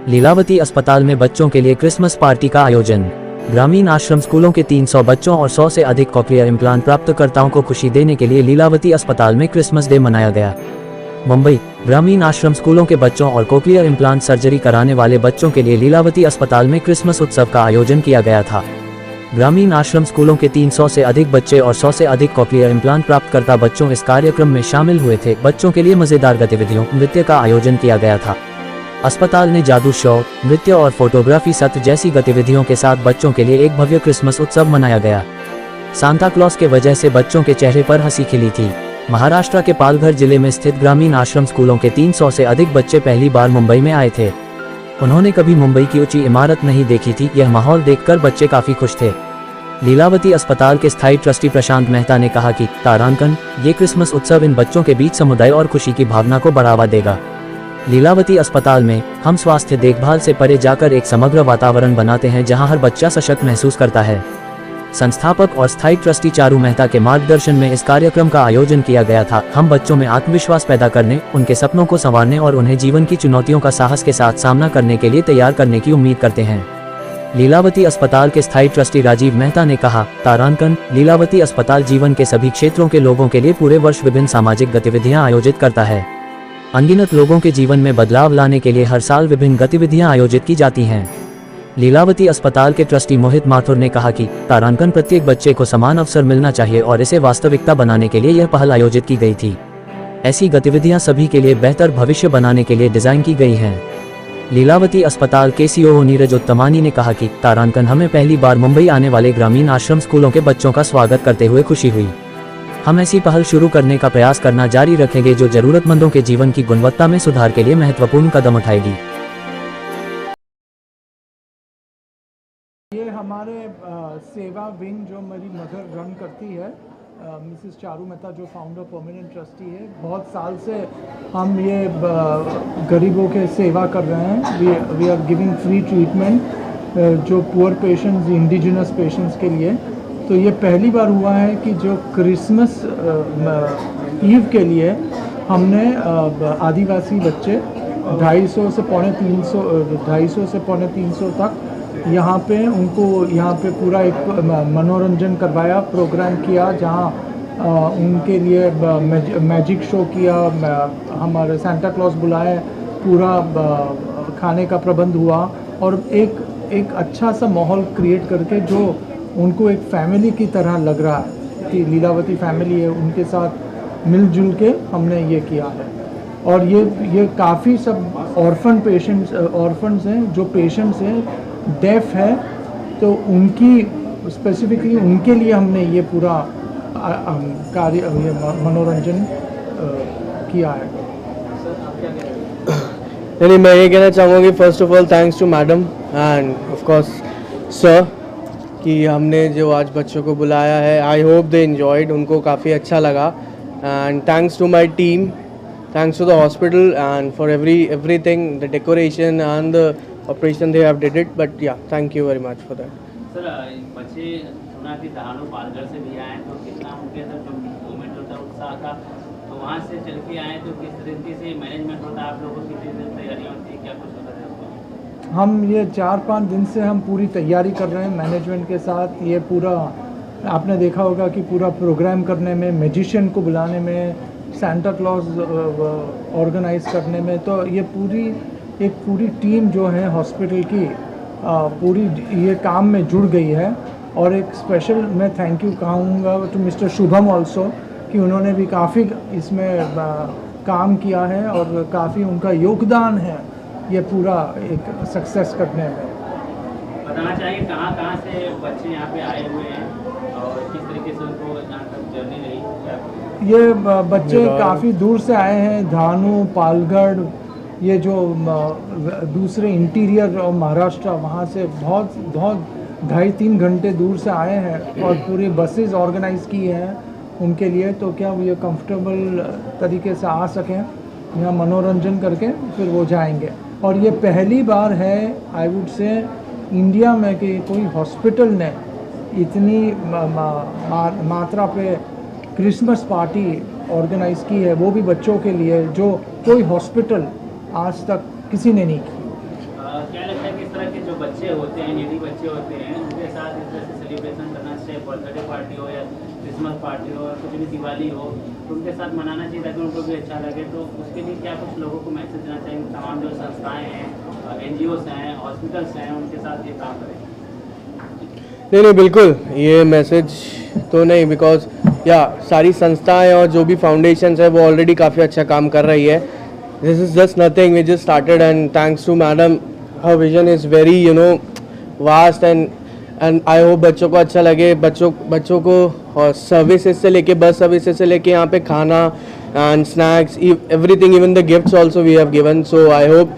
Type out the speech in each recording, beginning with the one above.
लीलावती अस्पताल में बच्चों के लिए क्रिसमस पार्टी का आयोजन। ग्रामीण आश्रम स्कूलों के 300 बच्चों और 100 से अधिक कॉक्लियर इम्प्लांट प्राप्तकर्ताओं को खुशी देने के लिए लीलावती अस्पताल में क्रिसमस डे मनाया गया। मुंबई, ग्रामीण आश्रम स्कूलों के बच्चों और कॉक्लियर इम्प्लांट सर्जरी कराने वाले बच्चों के लिए लीलावती अस्पताल में क्रिसमस उत्सव का आयोजन किया गया था। ग्रामीण आश्रम स्कूलों के 300 से अधिक बच्चे और 100 से अधिक कॉक्लियर इम्प्लांट प्राप्तकर्ता बच्चों इस कार्यक्रम में शामिल हुए थे। बच्चों के लिए मजेदार गतिविधियों, नृत्य का आयोजन किया गया था। अस्पताल ने जादू शो, नृत्य और फोटोग्राफी सत्र जैसी गतिविधियों के साथ बच्चों के लिए एक भव्य क्रिसमस उत्सव मनाया गया। सांता क्लॉज के वजह से बच्चों के चेहरे पर हंसी खिली थी। महाराष्ट्र के पालघर जिले में स्थित ग्रामीण आश्रम स्कूलों के 300 से अधिक बच्चे पहली बार मुंबई में आए थे। उन्होंने कभी मुंबई की ऊंची इमारत नहीं देखी थी। यह माहौल देखकर बच्चे काफी खुश थे। लीलावती अस्पताल के स्थायी ट्रस्टी प्रशांत मेहता ने कहा कि तारांकन, ये क्रिसमस उत्सव इन बच्चों के बीच समुदाय और खुशी की भावना को बढ़ावा देगा। लीलावती अस्पताल में हम स्वास्थ्य देखभाल से परे जाकर एक समग्र वातावरण बनाते हैं जहां हर बच्चा सशक्त महसूस करता है। संस्थापक और स्थायी ट्रस्टी चारू मेहता के मार्गदर्शन में इस कार्यक्रम का आयोजन किया गया था। हम बच्चों में आत्मविश्वास पैदा करने, उनके सपनों को संवारने और उन्हें जीवन की चुनौतियों का साहस के साथ सामना करने के लिए तैयार करने की उम्मीद करते हैं। लीलावती अस्पताल के स्थायी ट्रस्टी राजीव मेहता ने कहा, तारांकन, लीलावती अस्पताल जीवन के सभी क्षेत्रों के लोगों के लिए पूरे वर्ष विभिन्न सामाजिक गतिविधियां आयोजित करता है। अनगिनत लोगों के जीवन में बदलाव लाने के लिए हर साल विभिन्न गतिविधियां आयोजित की जाती हैं। लीलावती अस्पताल के ट्रस्टी मोहित माथुर ने कहा कि तारांकन, प्रत्येक बच्चे को समान अवसर मिलना चाहिए और इसे वास्तविकता बनाने के लिए यह पहल आयोजित की गई थी। ऐसी गतिविधियां सभी के लिए बेहतर भविष्य बनाने के लिए डिजाइन की गई हैं। लीलावती अस्पताल के सीईओ नीरज उत्तमानी ने कहा कि तारांकन, हमें पहली बार मुंबई आने वाले ग्रामीण आश्रम स्कूलों के बच्चों का स्वागत करते हुए खुशी हुई। हम ऐसी पहल शुरू करने का प्रयास करना जारी रखेंगे जो जरूरतमंदों के जीवन की गुणवत्ता में सुधार के लिए महत्वपूर्ण कदम उठाएगी। ये हमारे सेवा विंग जो मेरी मदर रन करती है, मिसेस चारू मेहता, जो फाउंडर परमानेंट ट्रस्टी है। बहुत साल से हम ये गरीबों के सेवा कर रहे हैं। We are giving free treatment जो पुअर पेशेंट्स, इंडिजिनस पेशेंट्स के लिए। तो ये पहली बार हुआ है कि जो क्रिसमस ईव के लिए हमने आदिवासी बच्चे 250 से पौने 300 तक यहाँ पे उनको पूरा एक मनोरंजन करवाया, प्रोग्राम किया, जहाँ उनके लिए मैजिक शो किया, हमारे सांता क्लॉज बुलाए, पूरा खाने का प्रबंध हुआ और एक अच्छा सा माहौल क्रिएट करके जो उनको एक फैमिली की तरह लग रहा है कि लीलावती फैमिली है, उनके साथ मिलजुल के हमने ये किया है। और ये काफ़ी सब ऑर्फन्स हैं, जो पेशेंट्स हैं डेफ है, तो उनकी स्पेसिफिकली उनके लिए हमने ये पूरा मनोरंजन किया है। नहीं, मैं ये कहना चाहूँगा कि first of all thanks to madam and of course sir कि हमने जो आज बच्चों को बुलाया है। आई होप दे एंजॉयड, उनको काफ़ी अच्छा लगा। And thanks to my team, thanks to the hospital and for everything, the decoration and the operation they have did it. But ya, thank you very much for that. Sir, बच्चे सुना कि दहाड़ू पालघर से भी आए, तो कितना उनके अंदर जो मूवमेंट होता है, उत्साह था, तो वहाँ से चल के आए, तो किस तरीके से मैनेजमेंट होता है, आप लोगों की कितनी तैयारियाँ होती है, क्या कुछ होता है? हम ये 4-5 दिन से हम पूरी तैयारी कर रहे हैं मैनेजमेंट के साथ। ये पूरा आपने देखा होगा कि पूरा प्रोग्राम करने में, मैजिशियन को बुलाने में, सांता क्लॉज ऑर्गेनाइज करने में, तो ये पूरी टीम जो है हॉस्पिटल की पूरी ये काम में जुड़ गई है। और एक स्पेशल मैं थैंक यू कहूँगा टू मिस्टर शुभम ऑल्सो कि उन्होंने भी काफ़ी इसमें काम किया है और काफ़ी उनका योगदान है ये पूरा एक सक्सेस करने में। बताना चाहिए कहाँ से बच्चे यहाँ पे आए हुए हैं और किस तरीके से उनको यहाँ तक जर्नी रही? ये बच्चे काफ़ी दूर से आए हैं, धानू, पालगढ़, ये जो दूसरे इंटीरियर और महाराष्ट्र, वहाँ से बहुत 2.5-3 घंटे दूर से आए हैं और पूरी बसेस ऑर्गेनाइज की हैं उनके लिए, तो क्या ये कंफर्टेबल तरीके से आ सकें, यहाँ मनोरंजन करके फिर वो जाएंगे। और ये पहली बार है आई वुड से इंडिया में कि कोई हॉस्पिटल ने इतनी मात्रा पे क्रिसमस पार्टी ऑर्गेनाइज़ की है, वो भी बच्चों के लिए, जो कोई हॉस्पिटल आज तक किसी ने नहीं की। क्या लगता है कि इस तरह के जो बच्चे होते हैं, नीडी बच्चे होते हैं, उनके साथ इस तरह से सेलिब्रेशन करना चाहिए, बर्थडे पार्टी हो या क्रिसमस पार्टी हो या कुछ भी दिवाली हो, तो उनके साथ मनाना चाहिए ताकि उनको भी अच्छा लगे। तो उसके लिए क्या कुछ लोगों को मैसेज देना चाहिए, तमाम जो संस्थाएँ हैं, NGOs हैं, हॉस्पिटल्स हैं, उनके साथ ये काम करें? नहीं बिल्कुल ये मैसेज तो नहीं, बिकॉज या सारी संस्थाएं और जो भी फाउंडेशंस है वो ऑलरेडी काफ़ी अच्छा काम कर रही है. This is just nothing, we just started and thanks to madam, her vision is very vast and I hope बच्चों को अच्छा लगे. बच्चों को सर्विसेज से लेके, बस सर्विसेज से लेके यहाँ पे खाना and snacks, everything, even the gifts also we have given. So I hope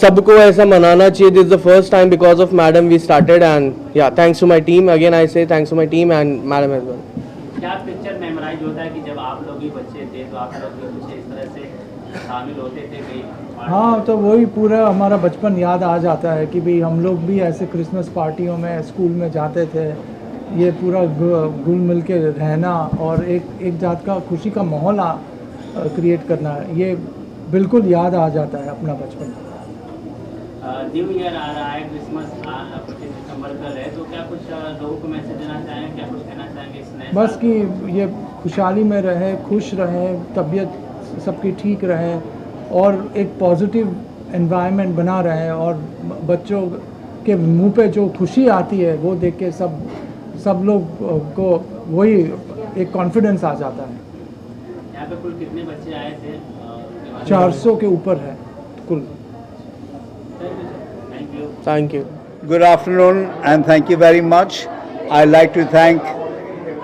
सबको ऐसा मनाना चाहिए. This is the first time because of madam we started and ya thanks to my team. Again I say thanks to my team and madam as well. क्या picture memorise होता है कि जब आप लोग भी बच्चे थे तो आप लोग भी कुछ इस तरह से शामिल होते थे कहीं? हाँ, तो वही पूरा हमारा बचपन याद आ जाता है कि भाई हम लोग भी ऐसे क्रिसमस पार्टियों में स्कूल में जाते थे. ये पूरा घुल मिल के रहना और एक जात का खुशी का माहौल क्रिएट करना, ये बिल्कुल याद आ जाता है अपना बचपन. न्यू ईयर आ रहा है, क्रिसमस 25 दिसंबर कल है, तो क्या कुछ लोगों को मैसेज देना चाहेंगे, क्या कुछ कहना चाहेंगे इस नए बस साल कि ये खुशहाली में रहे, खुश रहें, तबीयत सबकी ठीक रहे और एक पॉजिटिव एनवायरनमेंट बना रहे और बच्चों के मुंह पे जो खुशी आती है वो देख के सब लोग को वही एक कॉन्फिडेंस आ जाता है. यहाँ पे कुल कितने बच्चे आए थे? 400 के ऊपर है कुल. Thank you. Thank you. Good afternoon and thank you very much. I'd like to thank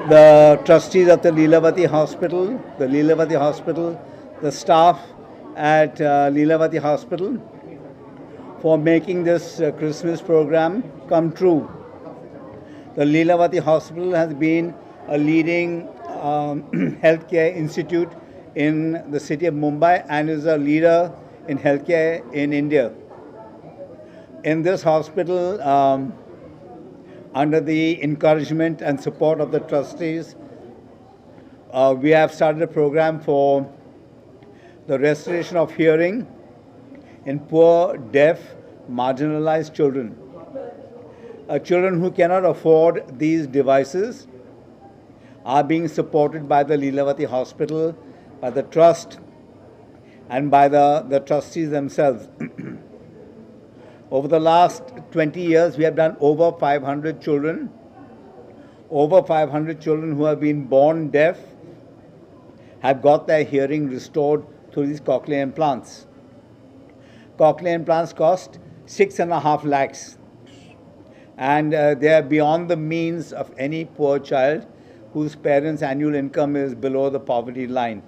the trustees of the Leelavati Hospital, the staff at Leelavati Hospital for making this Christmas program come true. The Leelavati Hospital has been a leading healthcare institute in the city of Mumbai and is a leader in healthcare in India. In this hospital, under the encouragement and support of the trustees, we have started a program for the restoration of hearing in poor, deaf, marginalized children. Children who cannot afford these devices are being supported by the Leelavati Hospital, by the trust, and by the trustees themselves. Over the last 20 years, we have done over 500 children. Over 500 children who have been born deaf have got their hearing restored through these cochlear implants. Cochlear implants cost 6.5 lakhs. And they are beyond the means of any poor child whose parents' annual income is below the poverty line.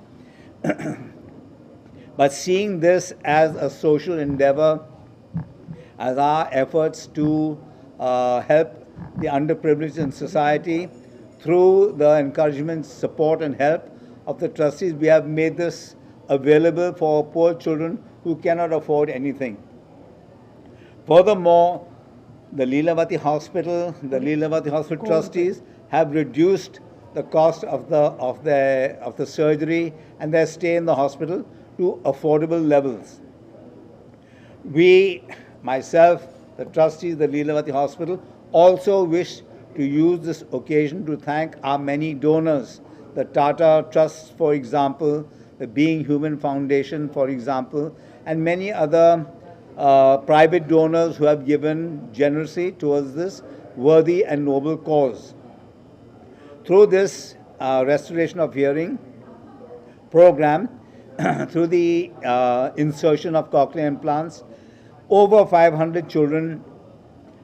But seeing this as a social endeavor, as our efforts to help the underprivileged in society through the encouragement, support and help of the trustees, we have made this available for poor children who cannot afford anything. Furthermore, the Leelavati Hospital trustees have reduced the cost of the surgery and their stay in the hospital to affordable levels. We, myself, the trustees, the Leelavati Hospital, also wish to use this occasion to thank our many donors, the Tata Trust, for example, the Being Human Foundation, for example, and many other private donors who have given generously towards this worthy and noble cause. Through this restoration of hearing program, through the insertion of cochlear implants, over 500 children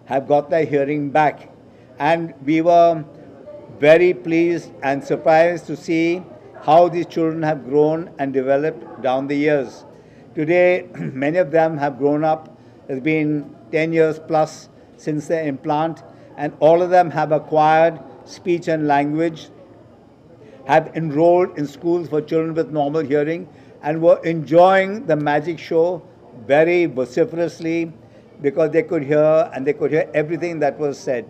have got their hearing back. And we were very pleased and surprised to see how these children have grown and developed down the years. Today, many of them have grown up. It's been 10 years plus since their implant, and all of them have acquired speech and language, have enrolled in schools for children with normal hearing, and were enjoying the magic show very vociferously because they could hear and they could hear everything that was said.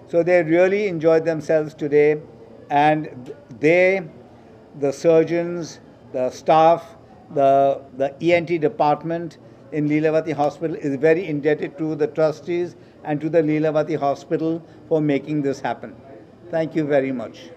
So they really enjoyed themselves today, and they, the surgeons, the staff, the ENT department, in Leelavati Hospital is very indebted to the trustees and to the Leelavati Hospital for making this happen. Thank you very much.